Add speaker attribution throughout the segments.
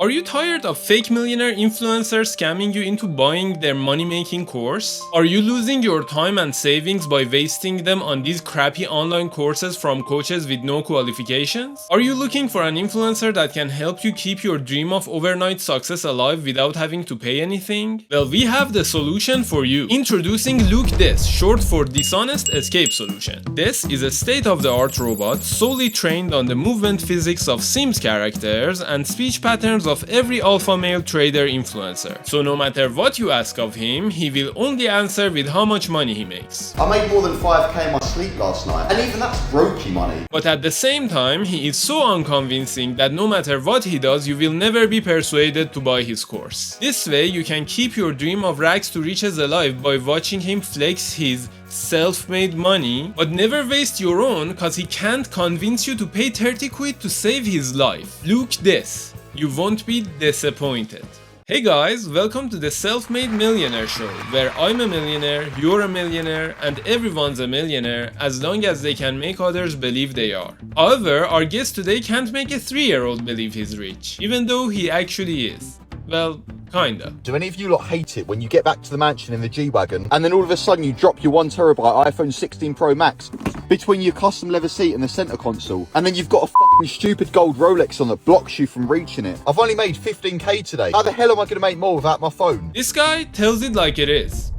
Speaker 1: Are you tired of fake millionaire influencers scamming you into buying their money-making course? Are you losing your time and savings by wasting them on these crappy online courses from coaches with no qualifications? Are you looking for an influencer that can help you keep your dream of overnight success alive without having to pay anything? Well, we have the solution for you. Introducing This, short for Dishonest Escape Solution. This is a state-of-the-art robot solely trained on the movement physics of Sims characters and speech patterns of every alpha male trader influencer. So no matter what you ask of him, he will only answer with how much money he makes.
Speaker 2: I made more than 5k in my sleep last night, and even that's brokey money.
Speaker 1: But at the same time, he is so unconvincing that no matter what he does, you will never be persuaded to buy his course. This way, you can keep your dream of rags to riches alive by watching him flex his self-made money, but never waste your own cause he can't convince you to pay 30 quid to save his life. Look this. You won't be disappointed. Hey guys, welcome to the Self-Made Millionaire Show, where I'm a millionaire, you're a millionaire, and everyone's a millionaire as long as they can make others believe they are. However, our guest today can't make a 3-year-old believe he's rich, even though he actually is. Well, kinda.
Speaker 2: Do any of you lot hate it when you get back to the mansion in the G-Wagon and then all of a sudden you drop your 1TB iPhone 16 Pro Max between your custom leather seat and the center console, and then you've got a fucking stupid gold Rolex on that blocks you from reaching it? I've only made 15k today. How the hell am I gonna make more without my phone?
Speaker 1: This guy tells it like it is.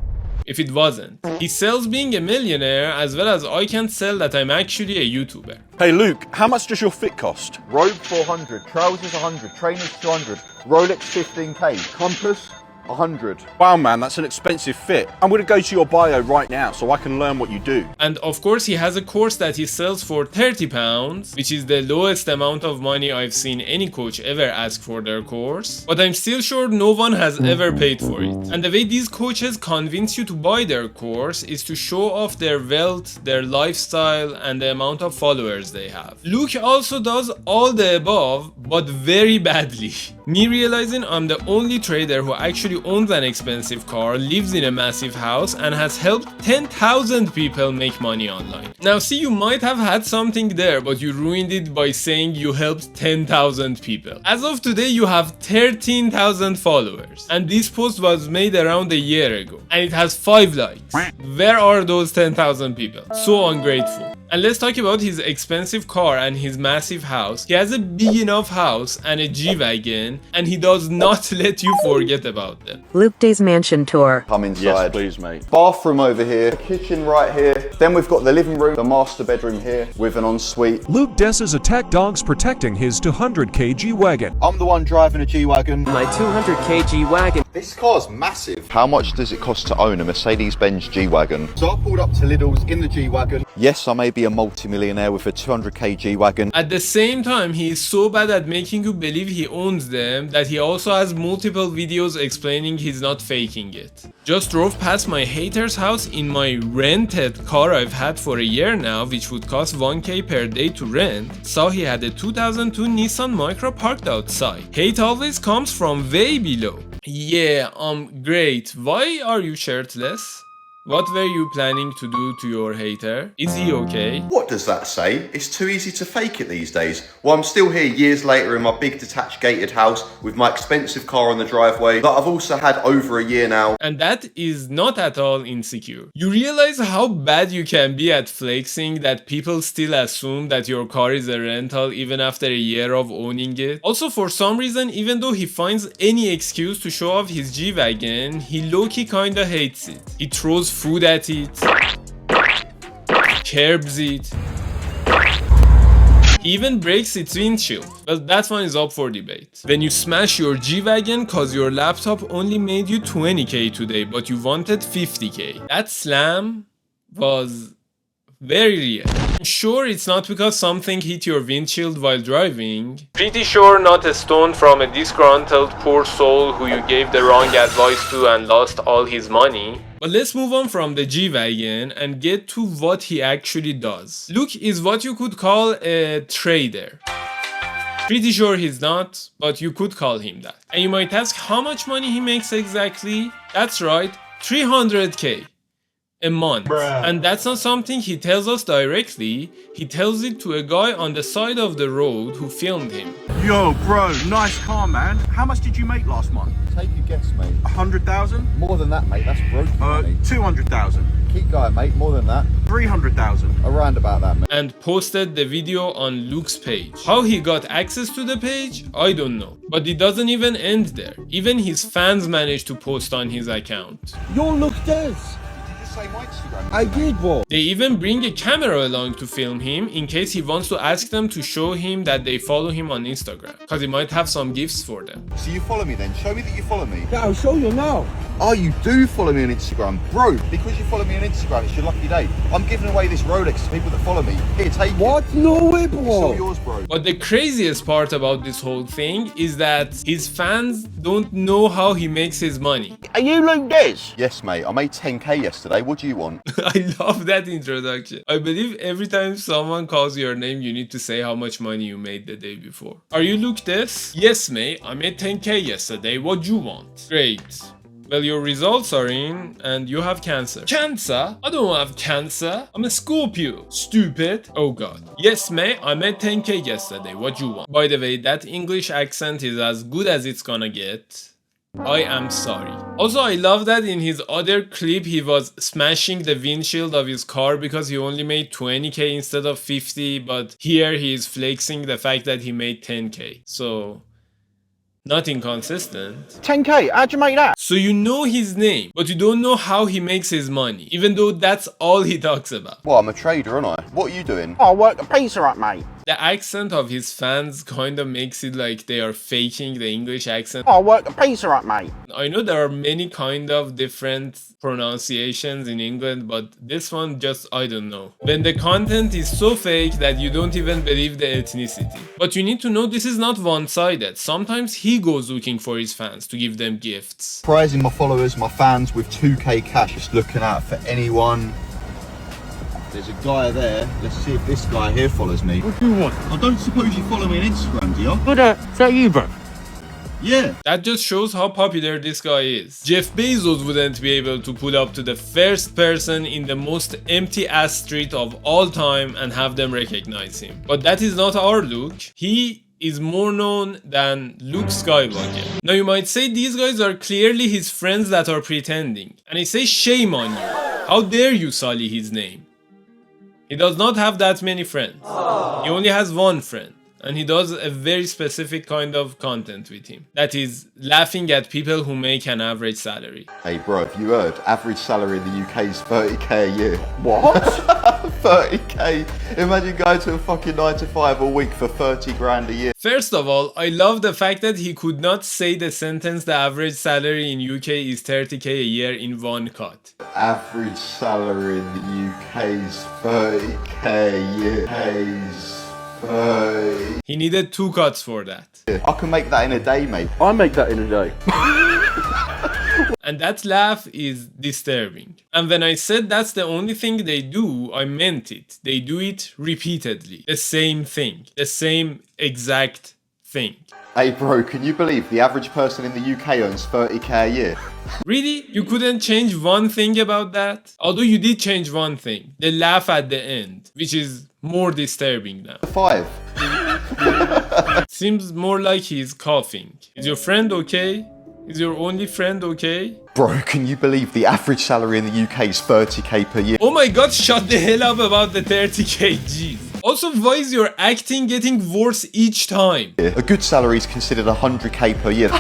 Speaker 1: If it wasn't. He sells being a millionaire as well as I can sell that I'm actually a YouTuber.
Speaker 3: Hey Luke, how much does your fit cost?
Speaker 2: Robe 400, trousers 100, trainers 200, Rolex 15k, compass 100.
Speaker 3: Wow man, that's an expensive fit. I'm gonna go to your bio right now so I can learn what you do.
Speaker 1: And of course he has a course that he sells for £30, which is the lowest amount of money I've seen any coach ever ask for their course. But I'm still sure no one has ever paid for it. And the way these coaches convince you to buy their course is to show off their wealth, their lifestyle, and the amount of followers they have. Luke also does all the above, but very badly. Me realizing I'm the only trader who actually owns an expensive car, lives in a massive house, and has helped 10,000 people make money online. Now see, you might have had something there, but you ruined it by saying you helped 10,000 people. As of today, you have 13,000 followers, and this post was made around a year ago, and it has 5 likes. Where are those 10,000 people? So ungrateful. And let's talk about his expensive car and his massive house. He has a big enough house and a G-Wagon, and he does not let you forget about them.
Speaker 4: Luke Day's mansion tour.
Speaker 2: Come inside.
Speaker 3: Yes, please mate.
Speaker 2: Bathroom over here, kitchen right here. Then we've got the living room, the master bedroom here with an ensuite.
Speaker 5: Luke Dess's attack dogs protecting his 200k G-Wagon.
Speaker 2: I'm the one driving a G-Wagon.
Speaker 6: My 200k G-Wagon.
Speaker 2: This car's massive. How much does it cost to own a Mercedes-Benz G-Wagon? So I pulled up to Lidl's in the G-Wagon. Yes, I may be a multi-millionaire with a 200k G-Wagon.
Speaker 1: At the same time, he is so bad at making you believe he owns them that he also has multiple videos explaining he's not faking it. Just drove past my hater's house in my rented car I've had for a year now, which would cost 1k per day to rent. Saw he had a 2002 Nissan Micra parked outside. Hate always comes from way below. Yeah, great. Why are you shirtless? What were you planning to do to your hater? Is he okay?
Speaker 2: What does that say? It's too easy to fake it these days. Well, I'm still here years later in my big detached gated house with my expensive car on the driveway that I've also had over a year now.
Speaker 1: And that is not at all insecure. You realize how bad you can be at flexing that people still assume that your car is a rental even after a year of owning it. Also, for some reason, even though he finds any excuse to show off his G-Wagon, he low-key kinda hates it. He throws food at it, curbs it, he even breaks its windshield. Well, that one is up for debate. When you smash your G-Wagon cause your laptop only made you 20k today but you wanted 50k. That slam was very real. Sure, it's not because something hit your windshield while driving. Pretty sure not a stone from a disgruntled poor soul who you gave the wrong advice to and lost all his money. But let's move on from the G-Wagon and get to what he actually does. Luke is what you could call a trader. Pretty sure he's not, but you could call him that. And you might ask how much money he makes exactly? That's right, 300k. a month. And that's not something he tells us directly, he tells it to a guy on the side of the road who filmed him.
Speaker 3: Yo, bro, nice car, man. How much did you make last month?
Speaker 2: Take a guess, mate.
Speaker 3: 100,000?
Speaker 2: More than that, mate. That's broken money.
Speaker 3: 200,000.
Speaker 2: Keep going, mate. More than that.
Speaker 3: 300,000.
Speaker 2: Around about that, mate.
Speaker 1: And posted the video on Luke's page. How he got access to the page, I don't know. But it doesn't even end there. Even his fans managed to post on his account.
Speaker 4: Yo, look this.
Speaker 2: Say my Instagram.
Speaker 4: I did, bro.
Speaker 1: They even bring a camera along to film him in case he wants to ask them to show him that they follow him on Instagram. Because he might have some gifts for them.
Speaker 2: So you follow me then? Show me that you follow me.
Speaker 4: Yeah, I'll show you now.
Speaker 2: Oh, you do follow me on Instagram. Bro, because you follow me on Instagram, it's your lucky day. I'm giving away this Rolex to people that follow me. Here, take it.
Speaker 4: What? No way,
Speaker 2: It's all
Speaker 4: bro.
Speaker 2: yours, bro.
Speaker 1: But the craziest part about this whole thing is that his fans don't know how he makes his money.
Speaker 3: Are you Luke Diz?
Speaker 2: Yes, mate. I made 10k yesterday. What do you want?
Speaker 1: I love that introduction. I believe every time someone calls your name, you need to say how much money you made the day before. Are you Luke this? Yes, mate. I made 10k yesterday. What do you want? Great. Well, your results are in and you have cancer. Cancer? I don't have cancer. I'm a Scorpio. Stupid. Oh god. Yes, mate. I made 10k yesterday. What do you want? By the way, that English accent is as good as it's gonna get. I am sorry. Also, I love that in his other clip he was smashing the windshield of his car because he only made 20k instead of 50, but here he is flexing the fact that he made 10k. So, not inconsistent.
Speaker 3: 10k, how'd you make that?
Speaker 1: So you know his name, but you don't know how he makes his money, even though that's all he talks about.
Speaker 2: Well, I'm a trader, aren't I? What are you doing?
Speaker 3: I work a pizza up, mate.
Speaker 1: The accent of his fans kind of makes it like they are faking the English accent.
Speaker 3: I work a pizza up, mate.
Speaker 1: I know there are many kind of different pronunciations in England, but this one just, I don't know. When the content is so fake that you don't even believe the ethnicity. But you need to know this is not one-sided. Sometimes he goes looking for his fans to give them gifts.
Speaker 2: Prizing my followers, my fans with 2k cash. Just looking out for anyone. There's a guy there. Let's see if this guy here follows me. What do you want? I don't suppose you follow me on Instagram, do you?
Speaker 4: But, is that you, bro?
Speaker 2: Yeah.
Speaker 1: That just shows how popular this guy is. Jeff Bezos wouldn't be able to pull up to the first person in the most empty ass street of all time and have them recognize him. But that is not our Luke. He is more known than Luke Skywalker. Now you might say these guys are clearly his friends that are pretending. And I say shame on you. How dare you sully his name? He does not have that many friends. He only has one friend. And he does a very specific kind of content with him. That is laughing at people who make an average salary.
Speaker 2: Hey bro, have you heard? Average salary in the UK is 30k a year.
Speaker 3: What?
Speaker 2: 30k. Imagine going to a fucking 9 to 5 a week for 30 grand a year.
Speaker 1: First of all, I love the fact that he could not say the sentence the average salary in UK is 30k a year in one cut.
Speaker 2: Average salary in the UK is 30k a year.
Speaker 1: He needed 2 cuts for that.
Speaker 2: I can make that in a day, mate.
Speaker 3: I make that in a day.
Speaker 1: And that laugh is disturbing. And when I said that's the only thing they do, I meant it. They do it repeatedly. The same thing. The same exact thing.
Speaker 2: Hey bro, can you believe the average person in the UK earns 30k a year?
Speaker 1: Really? You couldn't change one thing about that? Although you did change one thing. The laugh at the end, which is more disturbing now.
Speaker 2: 5.
Speaker 1: Seems more like he's coughing. Is your friend okay? Is your only friend okay?
Speaker 2: Bro, can you believe the average salary in the UK is 30k per year?
Speaker 1: Oh my god, shut the hell up about the 30k, jeez. Also, why is your acting getting worse each time?
Speaker 2: A good salary is considered 100k per year.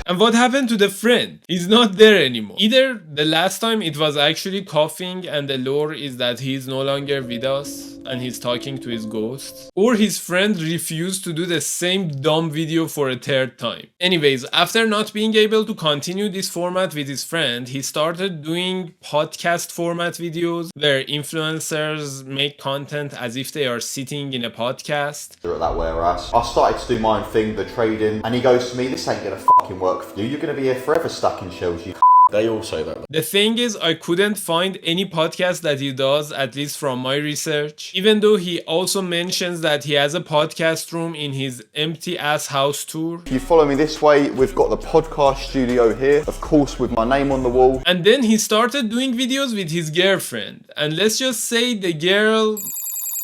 Speaker 1: And what happened to the friend? He's not there anymore. Either the last time it was actually coughing and the lore is that he's no longer with us and he's talking to his ghosts, or his friend refused to do the same dumb video for a third time. Anyways, after not being able to continue this format with his friend, he started doing podcast format videos where influencers make content as if they are sitting in a podcast.
Speaker 2: At that warehouse, I started to do my own thing, the trading, and he goes to me, this ain't gonna fucking work for you. You're gonna be here forever stacking shells, you
Speaker 3: They all say that.
Speaker 1: The thing is, I couldn't find any podcast that he does, at least from my research. Even though he also mentions that he has a podcast room in his empty ass house tour.
Speaker 2: If you follow me this way, we've got the podcast studio here, of course with my name on the wall.
Speaker 1: And then he started doing videos with his girlfriend. And let's just say the girl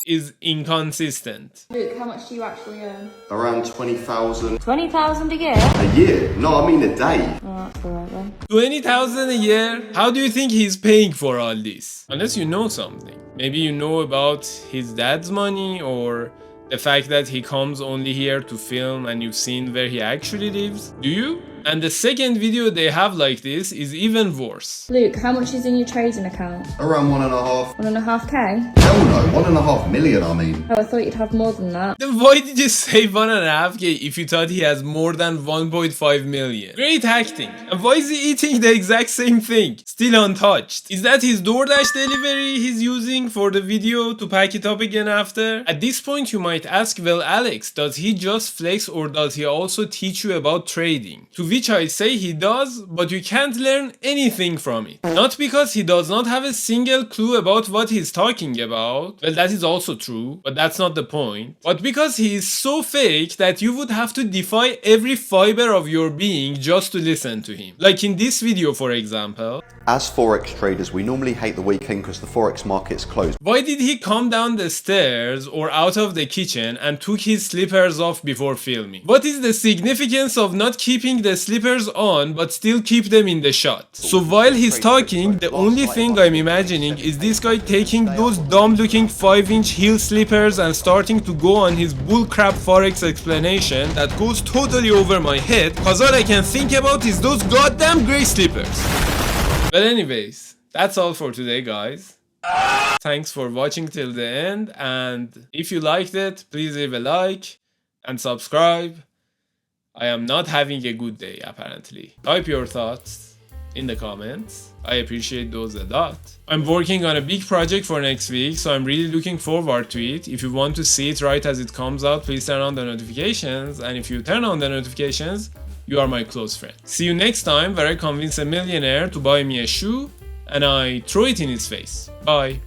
Speaker 1: is inconsistent.
Speaker 7: Luke, how much do you actually earn?
Speaker 2: Around 20,000
Speaker 7: 20,000 a year?
Speaker 2: a year. No, I mean a day.
Speaker 7: Oh, that's alright then.
Speaker 1: 20,000 a year? How do you think he's paying for all this? Unless you know something. Maybe you know about his dad's money, or the fact that he comes only here to film and you've seen where he actually lives. Do you? And the second video they have like this is even worse.
Speaker 7: Luke, how much is in your trading account?
Speaker 2: Around 1.5.
Speaker 7: 1.5k?
Speaker 2: Hell no, 1.5 million I mean.
Speaker 7: Oh, I thought you'd have more than that.
Speaker 1: Then why did you say 1.5k if you thought he has more than 1.5 million? Great acting. And why is he eating the exact same thing? Still untouched. Is that his DoorDash delivery he's using for the video to pack it up again after? At this point you might ask, well Alex, does he just flex or does he also teach you about trading? To which I say he does, but you can't learn anything from it. Not because he does not have a single clue about what he's talking about, well that is also true, but that's not the point, but because he is so fake that you would have to defy every fiber of your being just to listen to him. Like in this video for example.
Speaker 2: As Forex traders, we normally hate the weekend because the Forex market's closed.
Speaker 1: Why did he come down the stairs or out of the kitchen and took his slippers off before filming? What is the significance of not keeping the slippers on but still keep them in the shot? So while he's talking, the only thing I'm imagining is this guy taking those dumb looking 5-inch heel slippers and starting to go on his bullcrap Forex explanation that goes totally over my head, cause all I can think about is those goddamn grey slippers. But anyways, that's all for today guys. Thanks for watching till the end, and if you liked it, please leave a like and subscribe. I am not having a good day apparently. Type your thoughts in the comments. I appreciate those a lot. I'm working on a big project for next week, so I'm really looking forward to it. If you want to see it right as it comes out, please turn on the notifications, and if you turn on the notifications, you are my close friend. See you next time where I convince a millionaire to buy me a shoe and I throw it in his face. Bye.